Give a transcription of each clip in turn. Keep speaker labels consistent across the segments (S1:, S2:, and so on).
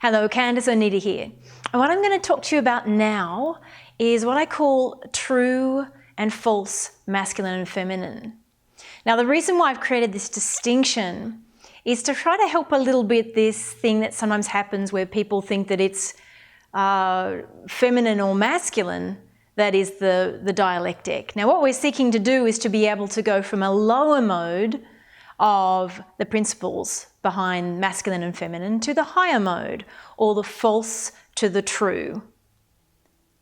S1: Hello, Candice, Oneida here. And what I'm going to talk to you about now is what I call true and false masculine and feminine. Now, the reason why I've created this distinction is to try to help a little bit this thing that sometimes happens where people think that it's feminine or masculine that is the dialectic. Now, what we're seeking to do is to be able to go from a lower mode of the principles behind masculine and feminine to the higher mode, or the false to the true.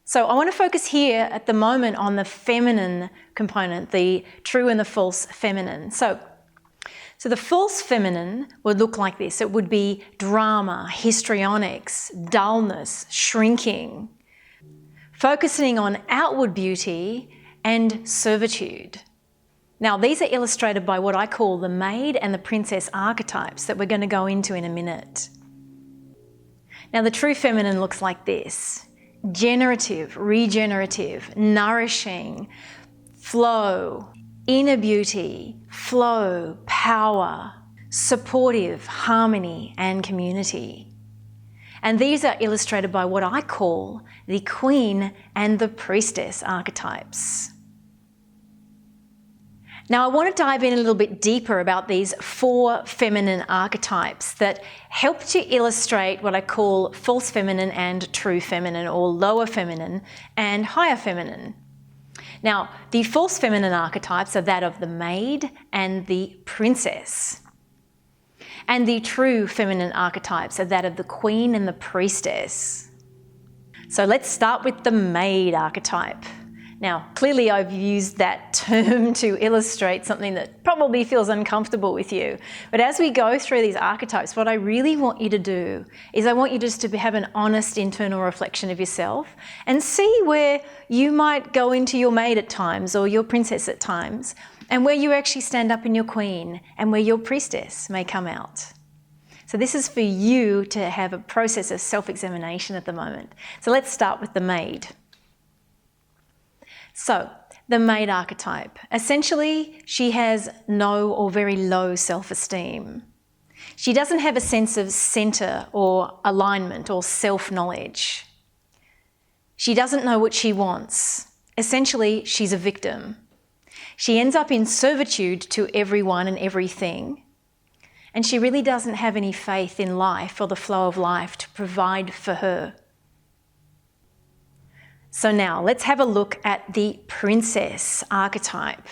S1: So I want to focus here at the moment on the feminine component, the true and the false feminine. So the false feminine would look like this. It would be drama, histrionics, dullness, shrinking, focusing on outward beauty and servitude. Now, these are illustrated by what I call the maid and the princess archetypes that we're going to go into in a minute. Now, the true feminine looks like this: generative, regenerative, nourishing, flow, inner beauty, flow, power, supportive, harmony, and community. And these are illustrated by what I call the queen and the priestess archetypes. Now, I want to dive in a little bit deeper about these 4 feminine archetypes that help to illustrate what I call false feminine and true feminine, or lower feminine and higher feminine. Now, the false feminine archetypes are that of the maid and the princess. And the true feminine archetypes are that of the queen and the priestess. So let's start with the maid archetype. Now, clearly I've used that term to illustrate something that probably feels uncomfortable with you. But as we go through these archetypes, what I really want you to do is I want you just to have an honest internal reflection of yourself and see where you might go into your maid at times or your princess at times, and where you actually stand up in your queen and where your priestess may come out. So this is for you to have a process of self-examination at the moment. So let's start with the maid. So, the maid archetype. Essentially, she has no or very low self-esteem. She doesn't have a sense of centre or alignment or self-knowledge. She doesn't know what she wants. Essentially, she's a victim. She ends up in servitude to everyone and everything. And she really doesn't have any faith in life or the flow of life to provide for her. So now let's have a look at the princess archetype.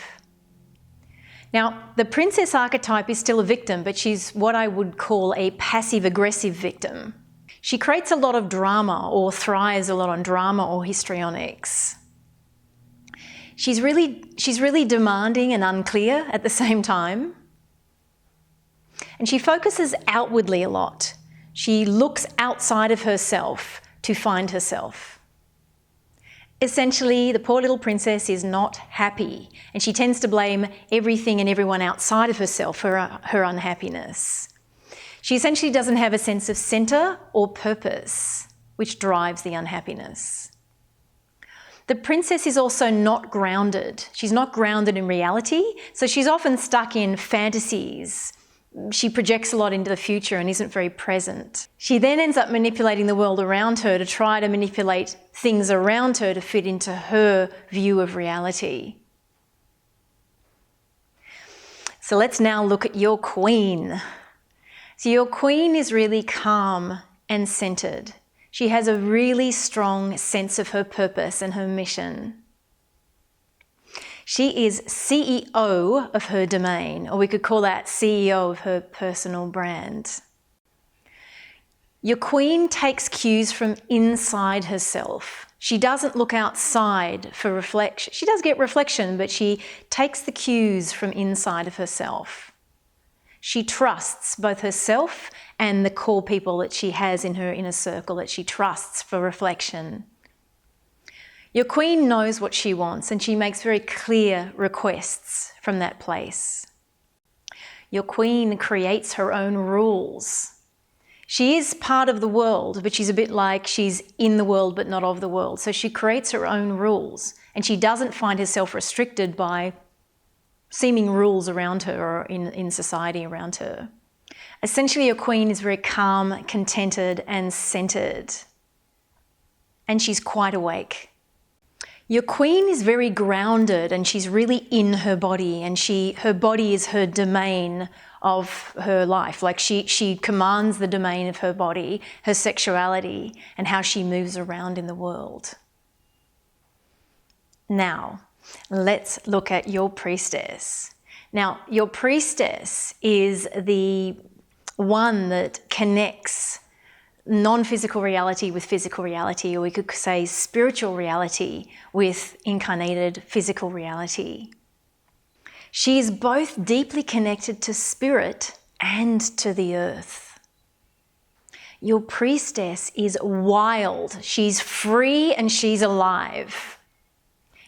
S1: Now, the princess archetype is still a victim, but she's what I would call a passive-aggressive victim. She creates a lot of drama, or thrives a lot on drama or histrionics. She's really demanding and unclear at the same time. And she focuses outwardly a lot. She looks outside of herself to find herself. Essentially, the poor little princess is not happy, and she tends to blame everything and everyone outside of herself for her unhappiness. She essentially doesn't have a sense of centre or purpose, which drives the unhappiness. The princess is also not grounded. She's not grounded in reality, so she's often stuck in fantasies. She projects a lot into the future and isn't very present. She then ends up manipulating the world around her to try to manipulate things around her to fit into her view of reality. So let's now look at your queen. So your queen is really calm and centered. She has a really strong sense of her purpose and her mission. She is CEO of her domain, or we could call that CEO of her personal brand. Your queen takes cues from inside herself. She doesn't look outside for reflection. She does get reflection, but she takes the cues from inside of herself. She trusts both herself and the core people that she has in her inner circle that she trusts for reflection. Your queen knows what she wants, and she makes very clear requests from that place. Your queen creates her own rules. She is part of the world, but she's a bit like she's in the world but not of the world. So she creates her own rules, and she doesn't find herself restricted by seeming rules around her or in society around her. Essentially, your queen is very calm, contented, and centered. And she's quite awake. Your queen is very grounded and she's really in her body, and her body is her domain of her life. Like she commands the domain of her body, her sexuality, and how she moves around in the world. Now, let's look at your priestess. Now, your priestess is the one that connects non-physical reality with physical reality, or we could say spiritual reality with incarnated physical reality. She is both deeply connected to spirit and to the earth. Your priestess is wild. She's free and she's alive.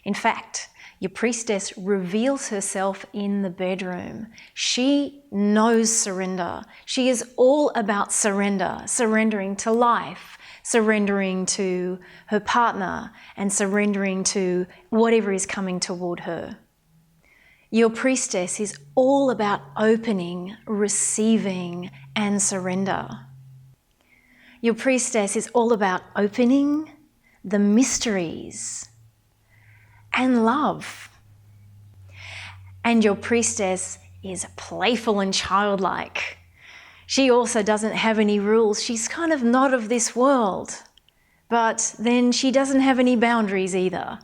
S1: In fact, your priestess reveals herself in the bedroom. She knows surrender. She is all about surrender, surrendering to life, surrendering to her partner, and surrendering to whatever is coming toward her. Your priestess is all about opening, receiving, and surrender. Your priestess is all about opening the mysteries and love. And your priestess is playful and childlike. She also doesn't have any rules. She's kind of not of this world, but then she doesn't have any boundaries either.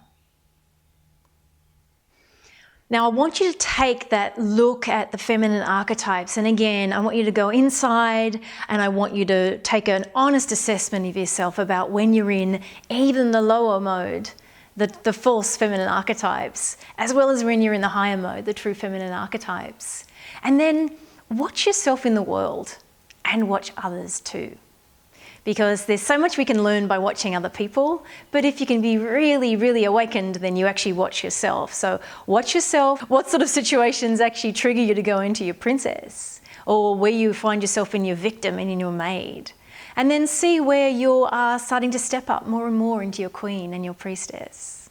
S1: Now, I want you to take that look at the feminine archetypes. And again, I want you to go inside and I want you to take an honest assessment of yourself about when you're in even the lower mode, the false feminine archetypes, as well as when you're in the higher mode, the true feminine archetypes. And then watch yourself in the world and watch others too. Because there's so much we can learn by watching other people, but if you can be really, really awakened, then you actually watch yourself. So watch yourself. What sort of situations actually trigger you to go into your princess, or where you find yourself in your victim and in your maid. And then see where you are starting to step up more and more into your queen and your priestess.